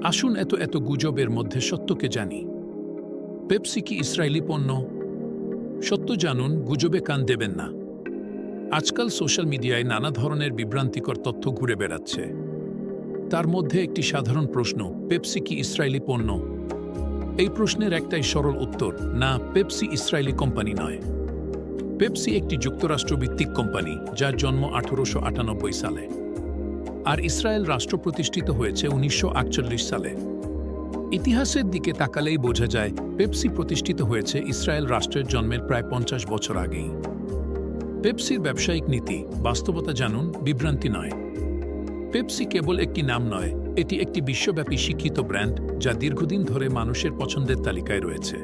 আসুন এত গুজবের মধ্যে সত্যকে জানি। পেপসি কি ইসরায়েলি পণ্য? সত্য জানুন, গুজবে কান দেবেন না। আজকাল সোশ্যাল মিডিয়ায় নানা ধরনের বিভ্রান্তিকর তথ্য ঘুরে বেড়াচ্ছে। তার মধ্যে একটি সাধারণ প্রশ্ন, পেপসি কি ইসরায়েলি পণ্য? এই প্রশ্নের একটাই সরল উত্তর, না, পেপসি ইসরায়েলি কোম্পানি নয়। পেপসি একটি যুক্তরাষ্ট্রভিত্তিক কোম্পানি, যার জন্ম 1898 সালে। আর ইসরায়েল রাষ্ট্র প্রতিষ্ঠিত হয়েছে 1948 সালে। ইতিহাসের দিকে তাকালেই বোঝা যায় পেপসি প্রতিষ্ঠিত হয়েছে ইসরায়েল রাষ্ট্রের জন্মের প্রায় 50 বছর আগেই। পেপসির ব্যবসায়িক নীতি, বাস্তবতা জানুন, বিভ্রান্তি নয়। পেপসি কেবল একটি নাম নয়, এটি একটি বিশ্বব্যাপী শিক্ষিত ব্র্যান্ড, যা দীর্ঘদিন ধরে মানুষের পছন্দের তালিকায় রয়েছে।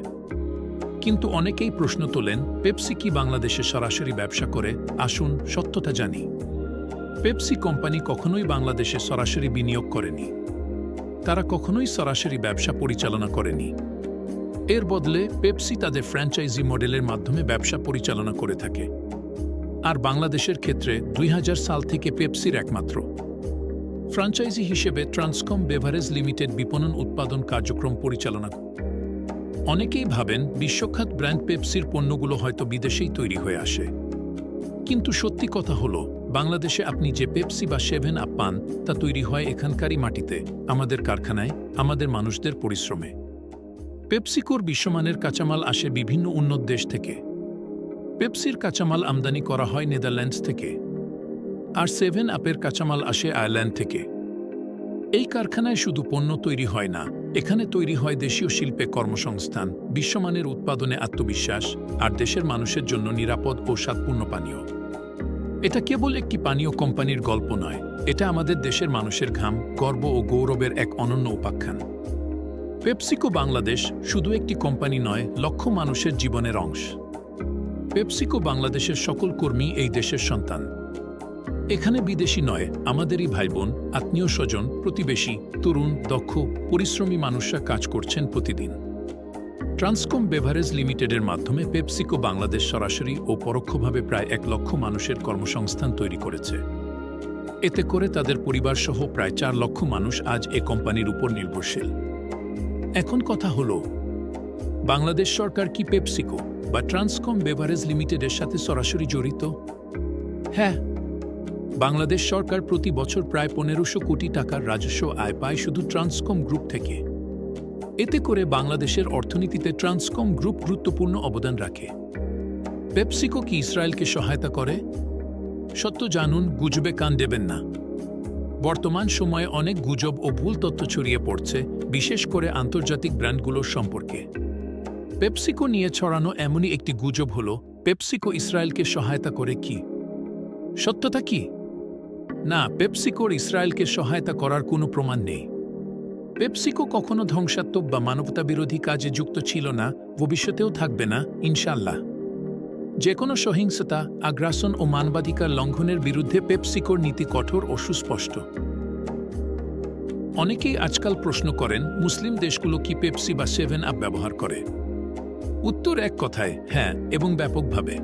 কিন্তু অনেকেই প্রশ্ন তোলেন, পেপসি কি বাংলাদেশে সরাসরি ব্যবসা করে? আসুন সত্যতা জানি। পেপসি কোম্পানি কখনোই বাংলাদেশে সরাসরি বিনিয়োগ করেনি। তারা কখনোই সরাসরি ব্যবসা পরিচালনা করেনি। এর বদলে পেপসি তাদের ফ্র্যাঞ্চাইজি মডেলের মাধ্যমে ব্যবসা পরিচালনা করে থাকে। আর বাংলাদেশের ক্ষেত্রে 2000 সাল থেকে পেপসির একমাত্র ফ্র্যাঞ্চাইজি হিসেবে ট্রান্সকম বেভারেজ লিমিটেড বিপণন উৎপাদন কার্যক্রম পরিচালনা করে। অনেকেই ভাবেন বিশ্বখ্যাত ব্র্যান্ড পেপসির পণ্যগুলো হয়তো বিদেশেই তৈরি হয়ে আসে। কিন্তু সত্যি কথা হলো, বাংলাদেশে আপনি যে পেপসি বা 7 আপ পান, তা তৈরি হয় এখানকারই মাটিতে, আমাদের কারখানায়, আমাদের মানুষদের পরিশ্রমে। পেপসিকোর বিশ্বমানের কাঁচামাল আসে বিভিন্ন উন্নত দেশ থেকে। পেপসির কাঁচামাল আমদানি করা হয় নেদারল্যান্ডস থেকে। আর 7 আপের কাঁচামাল আসে আয়ারল্যান্ড থেকে। এই কারখানায় শুধু পণ্য তৈরি হয় না, এখানে তৈরি হয় দেশীয় শিল্পে কর্মসংস্থান, বিশ্বমানের উৎপাদনে আত্মবিশ্বাস, আর দেশের মানুষের জন্য নিরাপদ ও স্বাদপূর্ণ পানীয়। এটা কেবল একটি পানীয় কোম্পানির গল্প নয়, এটা আমাদের দেশের মানুষের ঘাম, গর্ব ও গৌরবের এক অনন্য উপাখ্যান। পেপসিকো বাংলাদেশ শুধু একটি কোম্পানি নয়, লক্ষ মানুষের জীবনের অংশ। পেপসিকো বাংলাদেশের সকল কর্মী এই দেশের সন্তান। এখানে বিদেশি নয়, আমাদেরই ভাইবোন, আত্মীয় স্বজন, প্রতিবেশী, তরুণ, দক্ষ, পরিশ্রমী মানুষরা কাজ করছেন প্রতিদিন। ট্রান্সকম বেভারেজ লিমিটেডের মাধ্যমে পেপসিকো বাংলাদেশ সরাসরি ও পরোক্ষভাবে প্রায় 1 লক্ষ মানুষের কর্মসংস্থান তৈরি করেছে। এতে করে তাদের পরিবারসহ প্রায় 4 লক্ষ মানুষ আজ এ কোম্পানির উপর নির্ভরশীল। এখন কথা হলো, বাংলাদেশ সরকার কি পেপসিকো বা ট্রান্সকম বেভারেজ লিমিটেডের সাথে সরাসরি জড়িত? হ্যাঁ, বাংলাদেশ সরকার প্রতি বছর প্রায় 1500 কোটি টাকার রাজস্ব আয় পায় শুধু ট্রান্সকম গ্রুপ থেকে। এতে করে বাংলাদেশের অর্থনীতিতে ট্রান্সকম গ্রুপ গুরুত্বপূর্ণ অবদান রাখে। পেপসিকো কি ইসরায়েলকে সহায়তা করে? সত্য জানুন, গুজবে কান দেবেন না। বর্তমান সময়ে অনেক গুজব ও ভুল তথ্য ছড়িয়ে পড়ছে, বিশেষ করে আন্তর্জাতিক ব্র্যান্ডগুলোর সম্পর্কে। পেপসিকো নিয়ে ছড়ানো এমনই একটি গুজব হল, পেপসিকো ইসরায়েলকে সহায়তা করে। কি সত্যতা কি? না, পেপসিকোর ইসরায়েলকে সহায়তা করার কোনো প্রমাণ নেই। পেপসিকো কখনো ধ্বংসাত্মক বা মানবতাবিরোধী কাজে যুক্ত ছিল না, ভবিষ্যতেও থাকবে না, ইনশাল্লাহ। যে কোনো সহিংসতা, আগ্রাসন ও মানবাধিকার লঙ্ঘনের বিরুদ্ধে পেপসিকোর নীতি কঠোর ও সুস্পষ্ট। অনেকেই আজকাল প্রশ্ন করেন, মুসলিম দেশগুলো কি পেপসি বা 7 আপ ব্যবহার করে? উত্তর এক কথায়, হ্যাঁ, এবং ব্যাপকভাবে।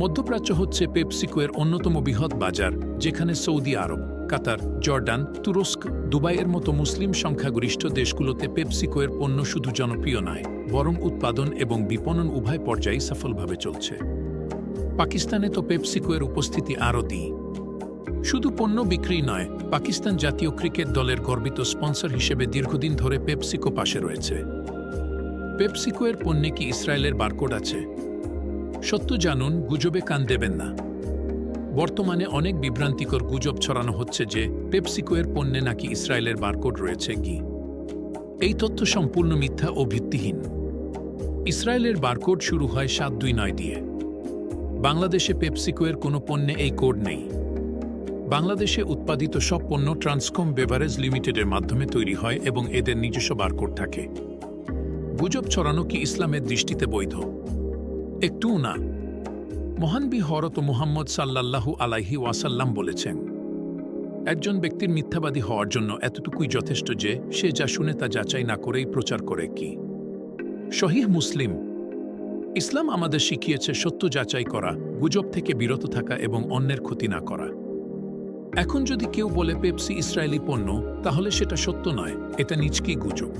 মধ্যপ্রাচ্য হচ্ছে পেপসিকোয়ের অন্যতম বৃহৎ বাজার, যেখানে সৌদি আরব, কাতার, জর্ডান, তুরস্ক, দুবাইয়ের মতো মুসলিম সংখ্যাগরিষ্ঠ দেশগুলোতে পেপসিকোয়ের পণ্য শুধু জনপ্রিয় নয়, বরং উৎপাদন এবং বিপণন উভয় পর্যায়ে সফলভাবে চলছে। পাকিস্তানে তো পেপসিকোয়ের উপস্থিতি আরও দিই। শুধু পণ্য বিক্রি নয়, পাকিস্তান জাতীয় ক্রিকেট দলের গর্বিত স্পন্সর হিসেবে দীর্ঘদিন ধরে পেপসিকো পাশে রয়েছে। পেপসিকোয়ের পণ্যে কি ইসরায়েলের বারকোড আছে? সত্য জানুন, গুজবে কান দেবেন না। বর্তমানে অনেক বিভ্রান্তিকর গুজব ছড়ানো হচ্ছে যে পেপসিকোয়ের পণ্যে নাকি ইসরায়েলের বারকোড রয়েছে। এই তথ্য সম্পূর্ণ মিথ্যা ও ভিত্তিহীন। ইসরায়েলের বারকোড শুরু হয় 729 দিয়ে। বাংলাদেশে পেপসিকোয়ের কোনো পণ্যে এই কোড নেই। বাংলাদেশে উৎপাদিত সব পণ্য ট্রান্সকম বেভারেজ লিমিটেডের মাধ্যমে তৈরি হয় এবং এদের নিজস্ব বারকোড থাকে। গুজব ছড়ানো কি ইসলামের দৃষ্টিতে বৈধ? একটুও না। মহানবী হযরত মুহাম্মদ সাল্লাল্লাহু আলাইহি ওয়াসাল্লাম বলেছেন, একজন ব্যক্তির মিথ্যাবাদী হওয়ার জন্য এতটুকুই যথেষ্ট যে সে যা শুনে তা যাচাই না করেই প্রচার করে। কি সহিহ মুসলিম। ইসলাম আমাদের শিখিয়েছে সত্য যাচাই করা, গুজব থেকে বিরত থাকা এবং অন্যের ক্ষতি না করা। এখন যদি কেউ বলে পেপসি ইসরায়েলি পণ্য, তাহলে সেটা সত্য নয়, এটা নিছকই গুজব।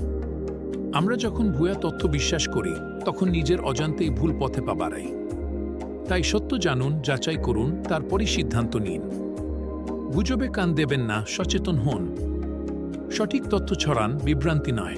আমরা যখন ভুয়া তথ্য বিশ্বাস করি, তখন নিজের অজান্তেই ভুল পথে পা বাড়াই। তাই সত্য জানুন, যাচাই করুন, তারপরই সিদ্ধান্ত নিন। গুজবে কান দেবেন না, সচেতন হন। সঠিক তথ্য ছড়ান, বিভ্রান্তি নয়।